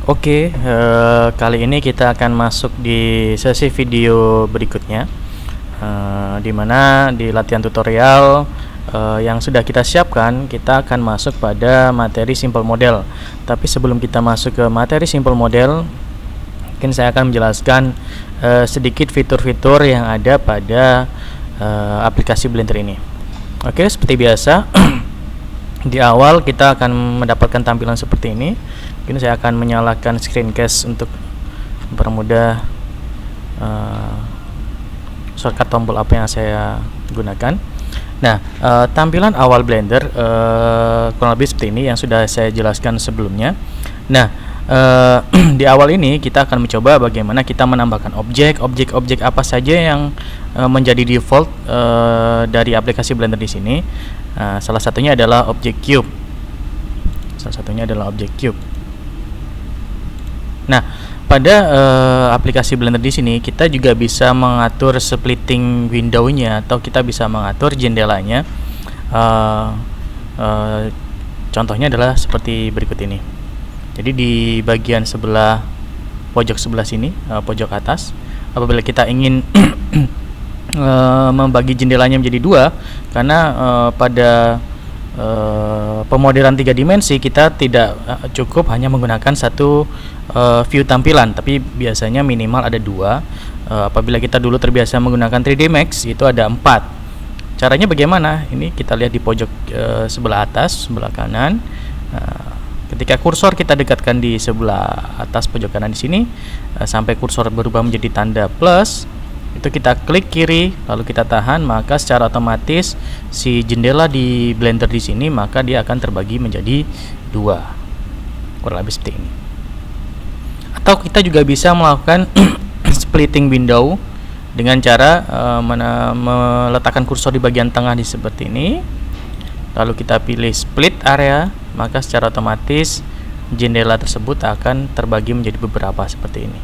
Oke, kali ini kita akan masuk di sesi video berikutnya, di mana di latihan tutorial yang sudah kita siapkan, kita akan masuk pada materi simple model. Tapi sebelum kita masuk ke materi simple model, mungkin saya akan menjelaskan sedikit fitur-fitur yang ada pada aplikasi Blender ini. Oke, seperti biasa, di awal kita akan mendapatkan tampilan seperti ini. Mungkin saya akan menyalakan screencast untuk mempermudah shortcut tombol apa yang saya gunakan. Nah, tampilan awal Blender kurang lebih seperti ini yang sudah saya jelaskan sebelumnya. Nah, di awal ini kita akan mencoba bagaimana kita menambahkan objek apa saja yang menjadi default dari aplikasi Blender di sini. Salah satunya adalah objek cube. Nah, pada aplikasi Blender di sini kita juga bisa mengatur splitting window-nya atau kita bisa mengatur jendelanya. Contohnya adalah seperti berikut ini. Jadi di bagian sebelah pojok sebelah sini, pojok atas, apabila kita ingin membagi jendelanya menjadi dua, karena pada pemodelan 3 dimensi kita tidak cukup hanya menggunakan satu view tampilan, tapi biasanya minimal ada dua. Apabila kita dulu terbiasa menggunakan 3D Max, itu ada 4. Caranya bagaimana? Ini kita lihat di pojok sebelah atas, sebelah kanan. Ketika kursor kita dekatkan di sebelah atas pojok kanan di sini, sampai kursor berubah menjadi tanda plus, itu kita klik kiri lalu kita tahan, maka secara otomatis si jendela di Blender di sini maka dia akan terbagi menjadi 2, kurang lebih seperti ini. Atau kita juga bisa melakukan splitting window dengan cara meletakkan kursor di bagian tengah di seperti ini, lalu kita pilih split area, maka secara otomatis jendela tersebut akan terbagi menjadi beberapa seperti ini.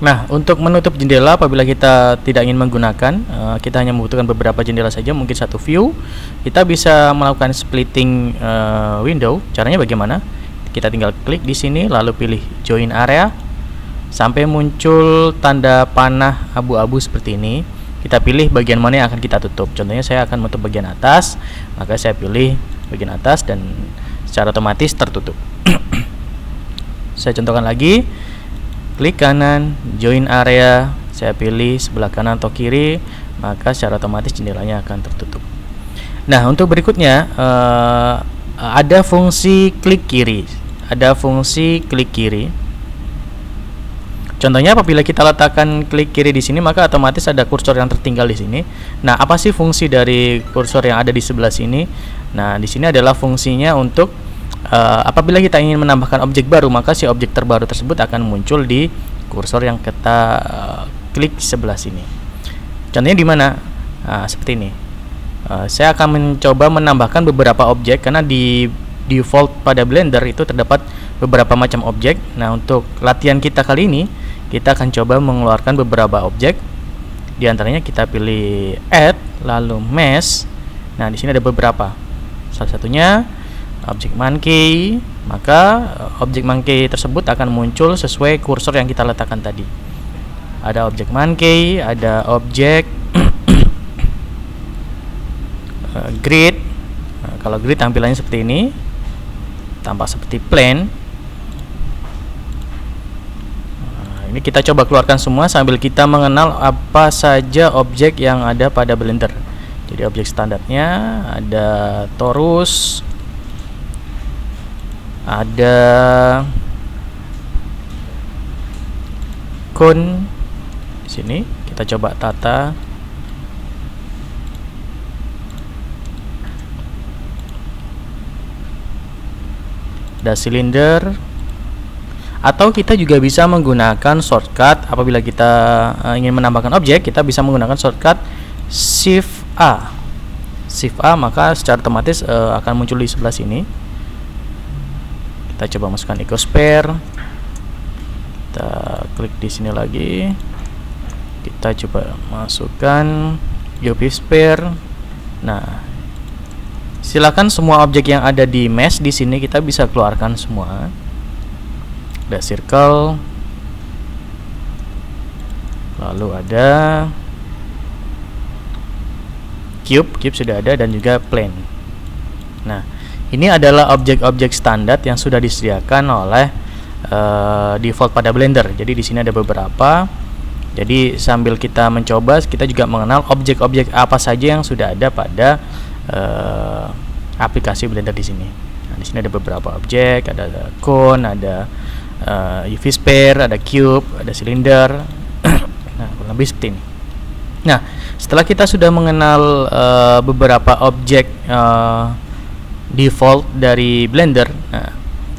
Nah, untuk menutup jendela apabila kita tidak ingin menggunakan, kita hanya membutuhkan beberapa jendela saja, mungkin satu view, kita bisa melakukan splitting window. Caranya bagaimana? Kita tinggal klik di sini lalu pilih join area sampai muncul tanda panah abu-abu seperti ini. Kita pilih bagian mana yang akan kita tutup. Contohnya saya akan menutup bagian atas, maka saya pilih bagian atas dan secara otomatis tertutup. Saya contohkan lagi. Klik kanan, join area, saya pilih sebelah kanan atau kiri, maka secara otomatis jendelanya akan tertutup. Nah, untuk berikutnya ada fungsi klik kiri. Contohnya apabila kita letakkan klik kiri di sini, maka otomatis ada kursor yang tertinggal di sini. Nah, apa sih fungsi dari kursor yang ada di sebelah sini? Nah, di sini adalah fungsinya untuk apabila kita ingin menambahkan objek baru, maka si objek terbaru tersebut akan muncul di kursor yang kita klik sebelah sini. Contohnya di mana? Seperti ini. Saya akan mencoba menambahkan beberapa objek karena di default pada Blender itu terdapat beberapa macam objek. Nah, untuk latihan kita kali ini, kita akan coba mengeluarkan beberapa objek. Di antaranya kita pilih add, lalu mesh. Nah, di sini ada beberapa. Salah satunya objek monkey, maka objek monkey tersebut akan muncul sesuai kursor yang kita letakkan tadi. Ada objek monkey, ada objek grid. Kalau grid tampilannya seperti ini, tampak seperti plane. Ini kita coba keluarkan semua sambil kita mengenal apa saja objek yang ada pada Blender. Jadi objek standarnya ada torus, ada cone. Di sini kita coba tata. Ada silinder. Atau kita juga bisa menggunakan shortcut apabila kita ingin menambahkan objek, kita bisa menggunakan shortcut Shift A. Maka secara otomatis akan muncul di sebelah sini. Kita coba masukkan Ecosphere. Kita klik di sini lagi. Kita coba masukkan UV Sphere. Nah, silakan semua objek yang ada di mesh di sini kita bisa keluarkan semua. ada circle, lalu ada cube sudah ada, dan juga plane. Nah, ini adalah objek-objek standar yang sudah disediakan oleh default pada Blender. Jadi di sini ada beberapa. Jadi sambil kita mencoba, kita juga mengenal objek-objek apa saja yang sudah ada pada aplikasi Blender di sini. Nah, di sini ada beberapa objek, ada cone, ada UV sphere, ada cube, ada silinder. Nah, kurang lebih seperti ini. Nah, setelah kita sudah mengenal beberapa objek default dari Blender, nah,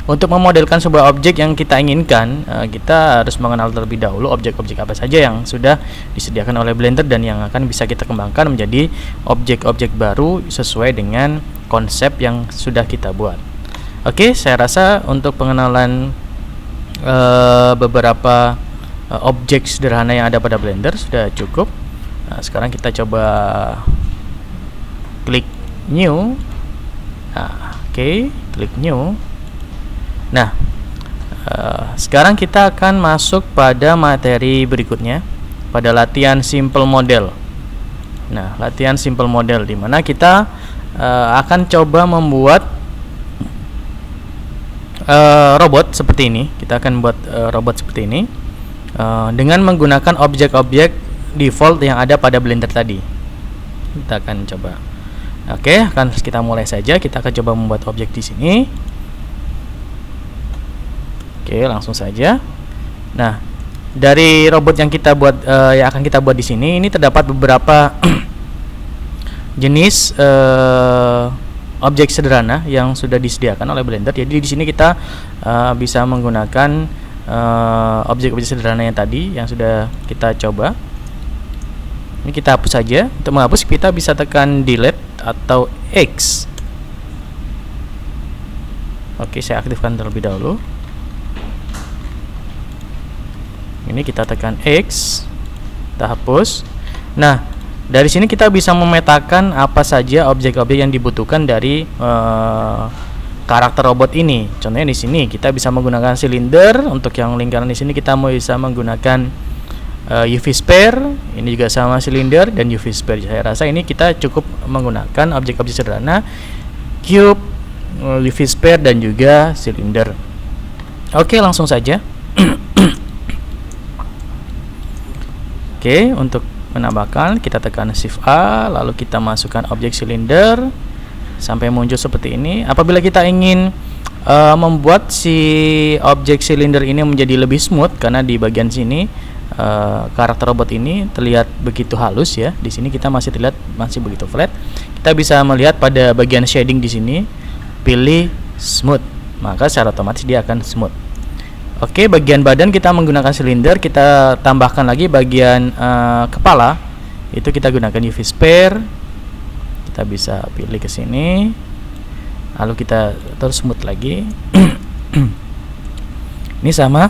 untuk memodelkan sebuah objek yang kita inginkan, kita harus mengenal terlebih dahulu objek-objek apa saja yang sudah disediakan oleh Blender dan yang akan bisa kita kembangkan menjadi objek-objek baru sesuai dengan konsep yang sudah kita buat. Oke, saya rasa untuk pengenalan beberapa objek sederhana yang ada pada Blender sudah cukup. Nah, sekarang kita coba klik new. Nah, oke, klik new. Nah, sekarang kita akan masuk pada materi berikutnya, pada latihan simple model. Nah, latihan simple model di mana kita akan coba membuat robot seperti ini. Kita akan buat robot seperti ini dengan menggunakan objek-objek default yang ada pada Blender tadi. Kita akan coba. Oke, akan kita mulai saja. Kita akan coba membuat objek di sini. Oke, langsung saja. Nah, dari robot yang kita buat, yang akan kita buat di sini, ini terdapat beberapa jenis objek sederhana yang sudah disediakan oleh Blender. Jadi di sini kita bisa menggunakan objek-objek sederhana yang tadi yang sudah kita coba. Ini kita hapus saja. Untuk menghapus kita bisa tekan delete atau X. Oke, saya aktifkan terlebih dahulu. Ini kita tekan X, kita hapus. Nah, dari sini kita bisa memetakan apa saja objek-objek yang dibutuhkan dari karakter robot ini. Contohnya di sini kita bisa menggunakan silinder. Untuk yang lingkaran di sini kita bisa menggunakan UV sphere. Ini juga sama silinder dan UV sphere. Saya rasa ini kita cukup menggunakan objek-objek sederhana, cube, UV sphere dan juga silinder. Oke, langsung saja. Oke, untuk menambahkan kita tekan Shift A, lalu kita masukkan objek silinder sampai muncul seperti ini. Apabila kita ingin membuat si objek silinder ini menjadi lebih smooth, karena di bagian sini karakter robot ini terlihat begitu halus ya. Di sini kita masih terlihat masih begitu flat. Kita bisa melihat pada bagian shading di sini, pilih smooth, maka secara otomatis dia akan smooth. Oke, bagian badan kita menggunakan silinder, kita tambahkan lagi bagian kepala, itu kita gunakan UV sphere. Kita bisa pilih ke sini, lalu kita terus smooth lagi. Ini sama.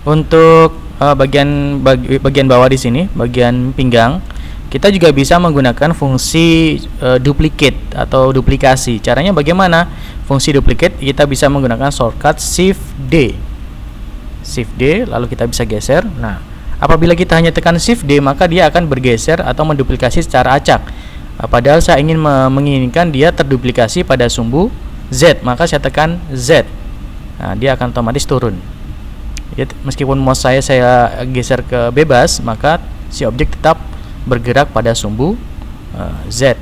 Untuk bagian bawah di sini, bagian pinggang, kita juga bisa menggunakan fungsi duplicate atau duplikasi. Caranya bagaimana? Fungsi duplicate kita bisa menggunakan shortcut Shift D. Shift D, lalu kita bisa geser. Nah, apabila kita hanya tekan Shift D, maka dia akan bergeser atau menduplikasi secara acak. Padahal saya ingin menginginkan dia terduplikasi pada sumbu Z, maka saya tekan Z. Nah, dia akan otomatis turun. Ya, meskipun mouse saya geser ke bebas, maka si objek tetap bergerak pada sumbu Z.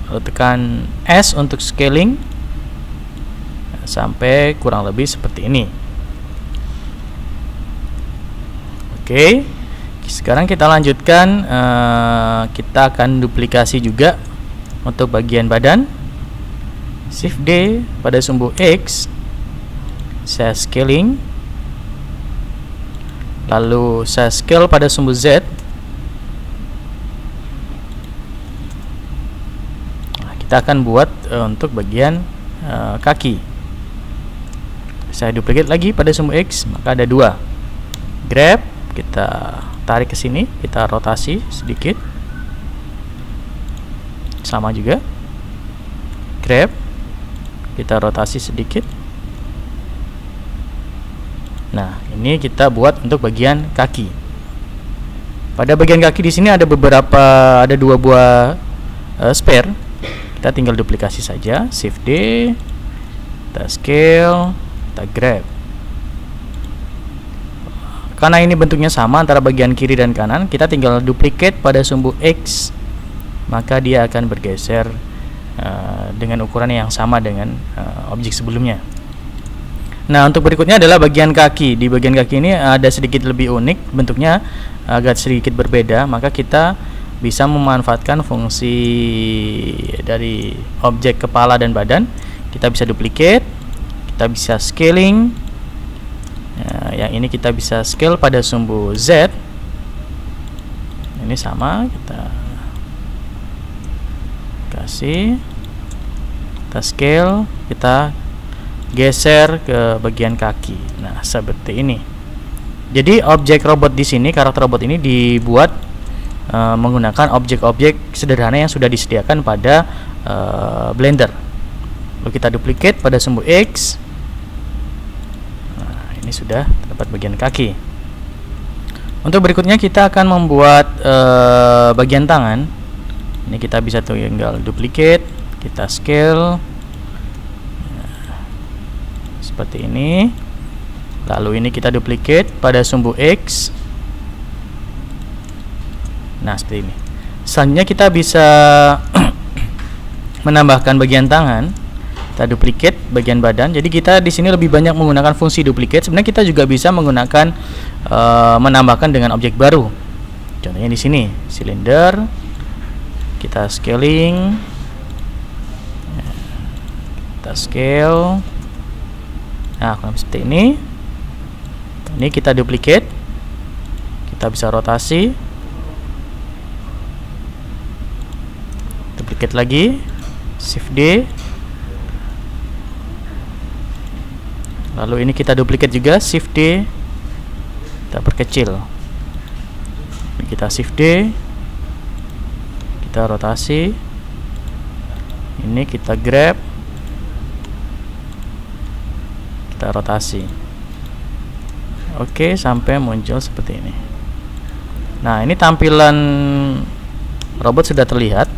Lalu tekan S untuk scaling sampai kurang lebih seperti ini. Oke, sekarang kita lanjutkan. Kita akan duplikasi juga untuk bagian badan. Shift D pada sumbu X, saya scaling, lalu saya scale pada sumbu Z. Nah, kita akan buat untuk bagian kaki. Saya duplicate lagi pada sumbu X, maka ada dua. Grab, kita tarik ke sini, kita rotasi sedikit. Sama juga. Grab, kita rotasi sedikit. Nah, ini kita buat untuk bagian kaki. Pada bagian kaki di sini ada ada 2 buah spare. Kita tinggal duplikasi saja, Shift D, kita scale, kita grab. Karena ini bentuknya sama antara bagian kiri dan kanan, kita tinggal duplicate pada sumbu X, maka dia akan bergeser dengan ukuran yang sama dengan objek sebelumnya. Nah, untuk berikutnya adalah bagian kaki. Di bagian kaki ini ada sedikit lebih unik, bentuknya agak sedikit berbeda, maka kita bisa memanfaatkan fungsi dari objek kepala dan badan. Kita bisa duplicate, kita bisa scaling. Nah, yang ini kita bisa scale pada sumbu Z. Ini sama, kita kasih, kita scale, kita geser ke bagian kaki. Nah, seperti ini. Jadi objek robot di sini, karakter robot ini dibuat menggunakan objek-objek sederhana yang sudah disediakan pada Blender. Lalu kita duplicate pada sumbu X. Nah, ini sudah terdapat bagian kaki. Untuk berikutnya kita akan membuat bagian tangan. Ini kita bisa tinggal duplicate, kita scale seperti ini. Lalu ini kita duplicate pada sumbu X. Nah, seperti ini. Selanjutnya kita bisa menambahkan bagian tangan. Kita duplicate bagian badan. Jadi kita di sini lebih banyak menggunakan fungsi duplicate. Sebenarnya kita juga bisa menggunakan menambahkan dengan objek baru. Contohnya di sini, silinder. Kita scaling. Kita scale. Nah, seperti ini. Ini kita duplicate. Kita bisa rotasi. Duplicate lagi, Shift D. Lalu ini kita duplicate juga, Shift D. Kita perkecil. Kita Shift D. Kita rotasi. Ini kita grab. Kita rotasi. Oke, sampai muncul seperti ini. Nah, ini tampilan robot sudah terlihat.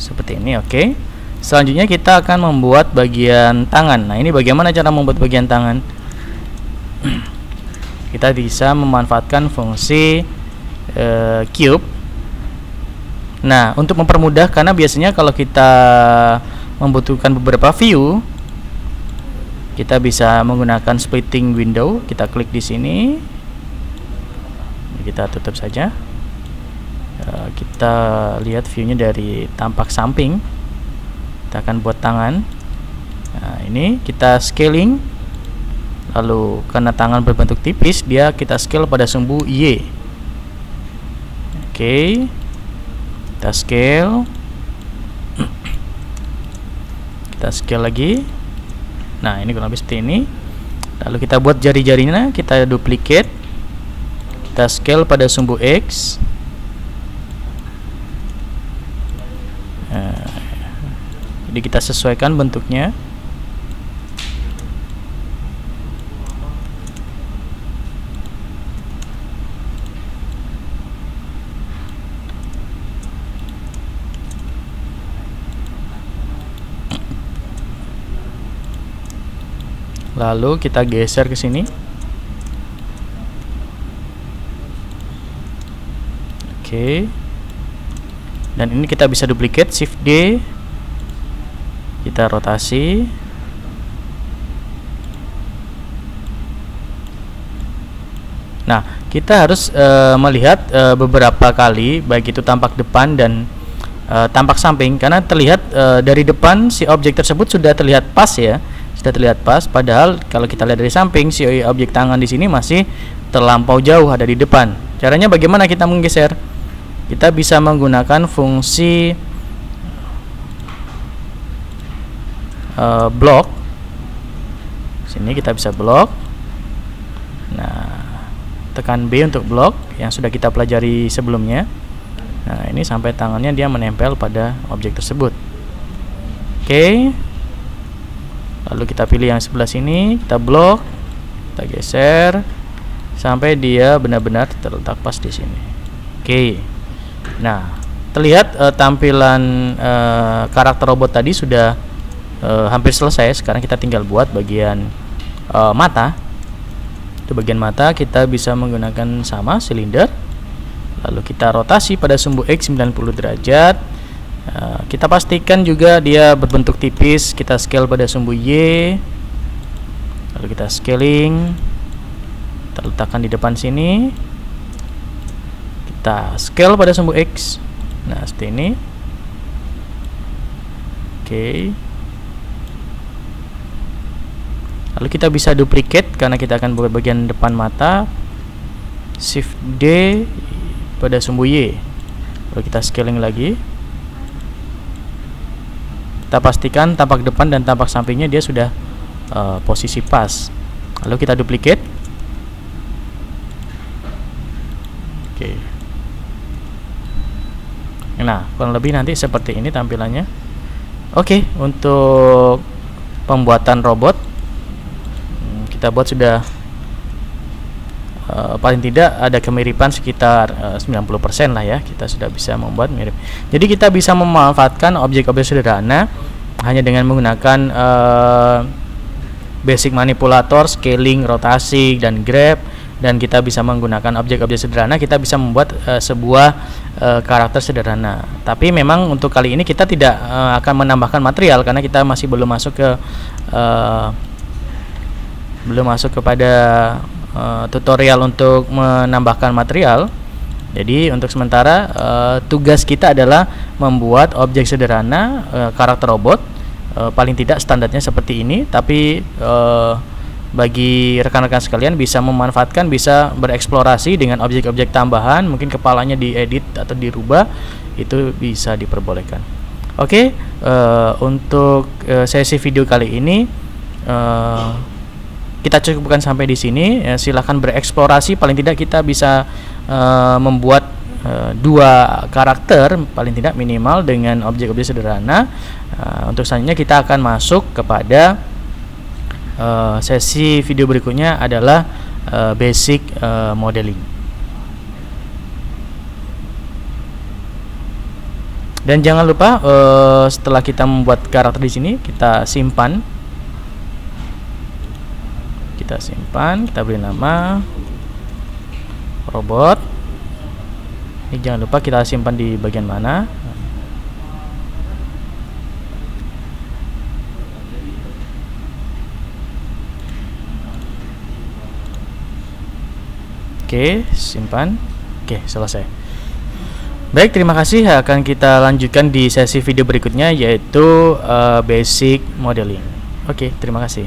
Seperti ini, oke. Selanjutnya kita akan membuat bagian tangan. Nah, ini bagaimana cara membuat bagian tangan? Kita bisa memanfaatkan fungsi cube. Nah, untuk mempermudah, karena biasanya kalau kita membutuhkan beberapa view, kita bisa menggunakan splitting window. Kita klik di sini, kita tutup saja. Kita lihat viewnya dari tampak samping. Kita akan buat tangan. Nah, ini kita scaling. Lalu karena tangan berbentuk tipis, kita scale pada sumbu Y. Oke. Kita scale. Kita scale lagi. Nah, ini kurang lebih seperti ini. Lalu kita buat jari-jarinya, kita duplicate. Kita scale pada sumbu X. Jadi kita sesuaikan bentuknya. Lalu kita geser ke sini. Oke. Dan ini kita bisa duplicate, Shift D. Kita rotasi. Nah, kita harus melihat beberapa kali, baik itu tampak depan dan tampak samping, karena terlihat dari depan si objek tersebut sudah terlihat pas ya, sudah terlihat pas. Padahal kalau kita lihat dari samping, si objek tangan di sini masih terlampau jauh ada di depan. Caranya bagaimana kita menggeser? Kita bisa menggunakan fungsi blok. Sini kita bisa blok. Nah, tekan B untuk blok yang sudah kita pelajari sebelumnya. Nah, ini sampai tangannya dia menempel pada objek tersebut. Oke. Lalu kita pilih yang sebelah sini, kita blok, kita geser sampai dia benar-benar terletak pas di sini. Oke. Nah, terlihat tampilan karakter robot tadi sudah hampir selesai. Sekarang kita tinggal buat bagian mata. Itu bagian mata kita bisa menggunakan sama silinder. Lalu kita rotasi pada sumbu X 90 derajat. Kita pastikan juga dia berbentuk tipis. Kita scale pada sumbu Y. Lalu kita scaling. Kita letakkan di depan sini. Kita scale pada sumbu X. Nah, seperti ini. Oke. Lalu kita bisa duplicate karena kita akan buat bagian depan mata. Shift D pada sumbu Y. Lalu kita scaling lagi. Kita pastikan tampak depan dan tampak sampingnya dia sudah posisi pas. Lalu kita duplicate. Oke. Nah, kurang lebih nanti seperti ini tampilannya. Oke, untuk pembuatan robot kita buat sudah paling tidak ada kemiripan sekitar 90% lah ya. Kita sudah bisa membuat mirip. Jadi kita bisa memanfaatkan objek-objek sederhana hanya dengan menggunakan basic manipulator, scaling, rotasi, dan grab. Dan kita bisa menggunakan objek-objek sederhana, kita bisa membuat sebuah karakter sederhana. Tapi memang untuk kali ini kita tidak akan menambahkan material karena kita masih belum masuk kepada tutorial untuk menambahkan material. Jadi untuk sementara tugas kita adalah membuat objek sederhana karakter robot, paling tidak standarnya seperti ini. Tapi bagi rekan-rekan sekalian bisa memanfaatkan, bisa bereksplorasi dengan objek-objek tambahan, mungkin kepalanya diedit atau dirubah, itu bisa diperbolehkan. Oke, untuk sesi video kali ini kita cukupkan sampai di sini. Silahkan bereksplorasi, paling tidak kita bisa membuat 2 karakter paling tidak minimal dengan objek-objek sederhana. Untuk selanjutnya kita akan masuk kepada sesi video berikutnya adalah basic modeling. Dan jangan lupa setelah kita membuat karakter di sini kita simpan. Kita beri nama robot. Ini jangan lupa kita simpan di bagian mana. Oke, simpan. Oke, selesai. Baik, terima kasih. Akan kita lanjutkan di sesi video berikutnya, yaitu basic modeling. Oke, terima kasih.